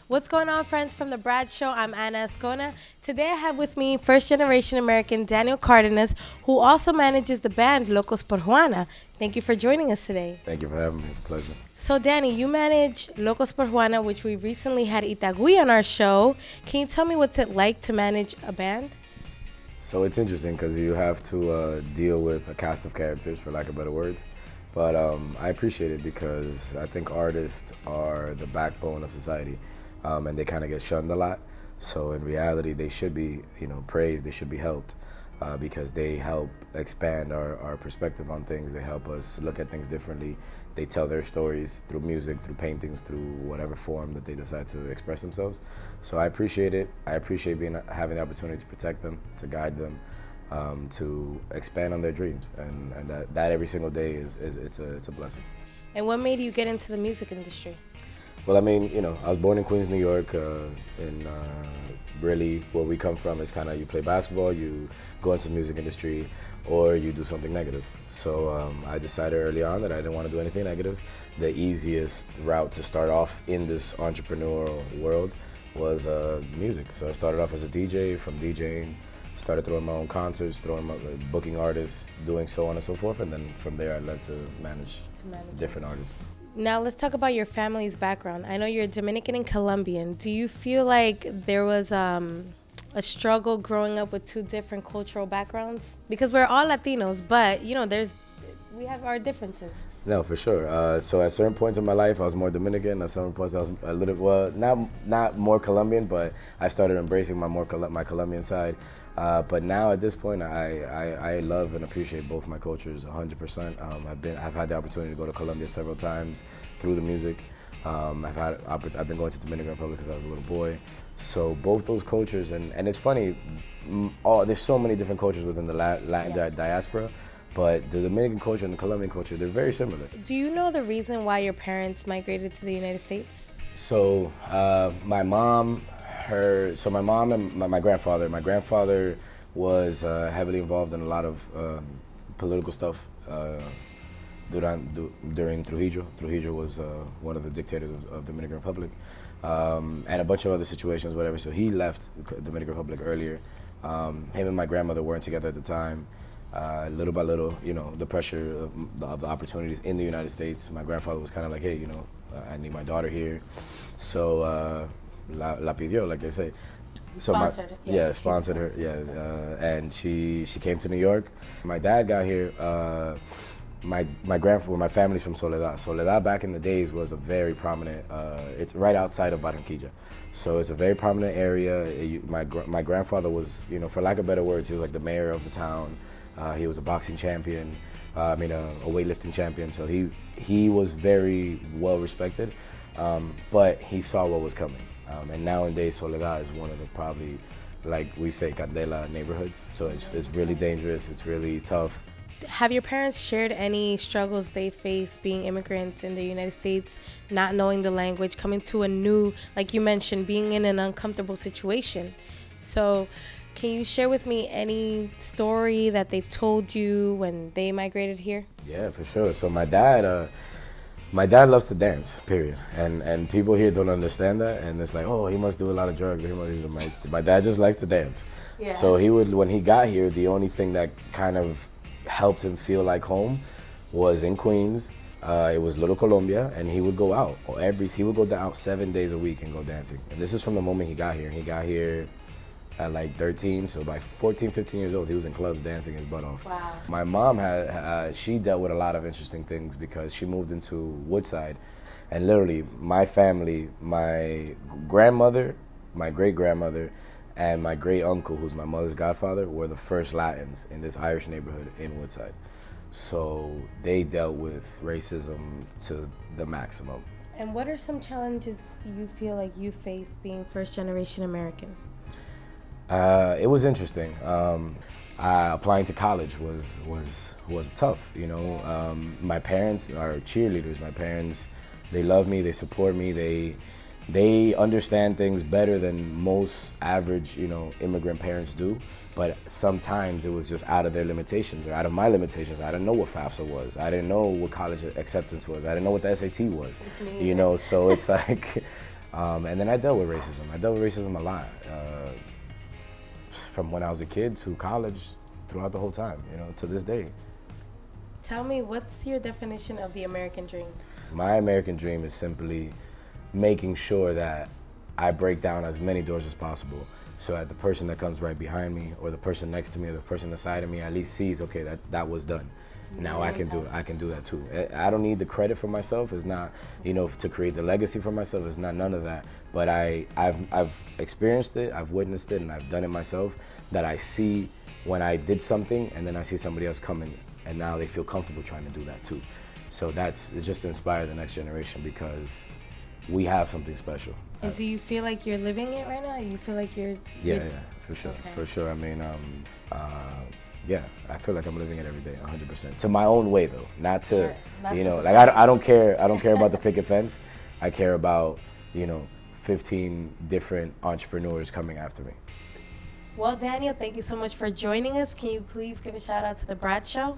What's going on, friends from the Brad Show? I'm Anna Azcona. Today I have with me first-generation American Daniel Cardenas, who also manages the band Locos Por Juana. Thank you for joining us today. Thank you for having me. It's a pleasure. So, Danny, you manage Locos Por Juana, which we recently had Itagüí on our show. Can you tell me what's it like to manage a band? So it's interesting because you have to deal with a cast of characters, for lack of better words. But I appreciate it because I think artists are the backbone of society, and they kind of get shunned a lot. So in reality, they should be, praised. They should be helped because they help expand our perspective on things. They help us look at things differently. They tell their stories through music, through paintings, through whatever form that they decide to express themselves. So I appreciate it. I appreciate having the opportunity to protect them, to guide them, to expand on their dreams, and that every single day it's a blessing. And what made you get into the music industry? Well, I mean, I was born in Queens, New York, and really where we come from is kind of you play basketball, you go into the music industry, or you do something negative. So I decided early on that I didn't want to do anything negative. The easiest route to start off in this entrepreneurial world was music. So I started off as a DJ. From DJing, started throwing my own concerts, booking artists, doing so on and so forth, and then from there I led to manage different artists. Now let's talk about your family's background. I know you're Dominican and Colombian. Do you feel like there was a struggle growing up with two different cultural backgrounds? Because we're all Latinos, but we have our differences. No, for sure. So at certain points in my life, I was more Dominican. At certain points, I was a little, not more Colombian, but I started embracing my Colombian side. But now at this point, I love and appreciate both my cultures 100%. I've had the opportunity to go to Colombia several times through the music. I've been going to Dominican Republic since I was a little boy. So both those cultures, and it's funny, there's so many different cultures within the Latin diaspora. But the Dominican culture and the Colombian culture, they're very similar. Do you know the reason why your parents migrated to the United States? So my mom and my grandfather. My grandfather was heavily involved in a lot of political stuff during Trujillo. Trujillo was one of the dictators of Dominican Republic, and a bunch of other situations, whatever. So he left Dominican Republic earlier. Him and my grandmother weren't together at the time. Little by little, the pressure of the opportunities in the United States, my grandfather was kind of like, hey, I need my daughter here. So la pidió, like they say. So sponsored her. Yeah, and she came to New York. My dad got here. My family's from Soledad. Soledad back in the days was a very prominent. It's right outside of Barranquilla, so it's a very prominent area. My grandfather was, for lack of better words, he was like the mayor of the town. He was a boxing champion, a weightlifting champion. So he was very well respected, but he saw what was coming. And nowadays, Soledad is one of the probably, like we say, Candela neighborhoods. So it's really dangerous. It's really tough. Have your parents shared any struggles they faced being immigrants in the United States, not knowing the language, coming to a new, like you mentioned, being in an uncomfortable situation? So can you share with me any story that they've told you when they migrated here? Yeah, for sure. So my dad loves to dance, period. And people here don't understand that. And it's like, oh, he must do a lot of drugs. My dad just likes to dance. Yeah. So when he got here, the only thing that kind of helped him feel like home was in Queens. It was Little Colombia, and he would go out. He would go out 7 days a week and go dancing. And this is from the moment he got here. He got here at like 13, so by 14, 15 years old, he was in clubs dancing his butt off. Wow. My mom she dealt with a lot of interesting things because she moved into Woodside, and literally my family, my grandmother, my great-grandmother, and my great-uncle, who's my mother's godfather, were the first Latins in this Irish neighborhood in Woodside. So they dealt with racism to the maximum. And what are some challenges you feel like you faced being first-generation American? It was interesting. Applying to college was tough. My parents are cheerleaders. My parents, they love me. They support me. They understand things better than most average, immigrant parents do. But sometimes it was just out of their limitations or out of my limitations. I didn't know what FAFSA was. I didn't know what college acceptance was. I didn't know what the SAT was. So it's like, And then I dealt with racism. I dealt with racism a lot, from when I was a kid to college, throughout the whole time, to this day. Tell me, what's your definition of the American dream? My American dream is simply making sure that I break down as many doors as possible, so that the person that comes right behind me, or the person next to me, or the person beside of me, at least sees, okay, that was done. Now I can do it. I can do that too. I don't need the credit for myself. It's not, to create the legacy for myself. It's not none of that. But I've experienced it. I've witnessed it, and I've done it myself. That I see when I did something, and then I see somebody else coming, and now they feel comfortable trying to do that too. So it's just to inspire the next generation, because we have something special. And do you feel like you're living it right now? You feel like you're... Yeah, for sure. Okay. For sure. I mean, yeah, I feel like I'm living it every day, 100%. To my own way, though, not to, I don't care. I don't care about the picket fence. I care about, 15 different entrepreneurs coming after me. Well, Daniel, thank you so much for joining us. Can you please give a shout out to the Brad Show?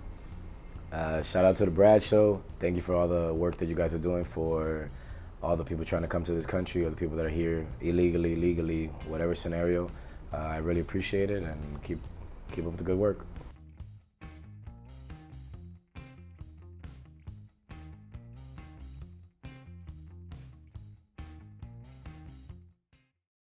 Shout out to the Brad Show. Thank you for all the work that you guys are doing for all the people trying to come to this country, or the people that are here illegally, legally, whatever scenario. I really appreciate it, and keep up the good work.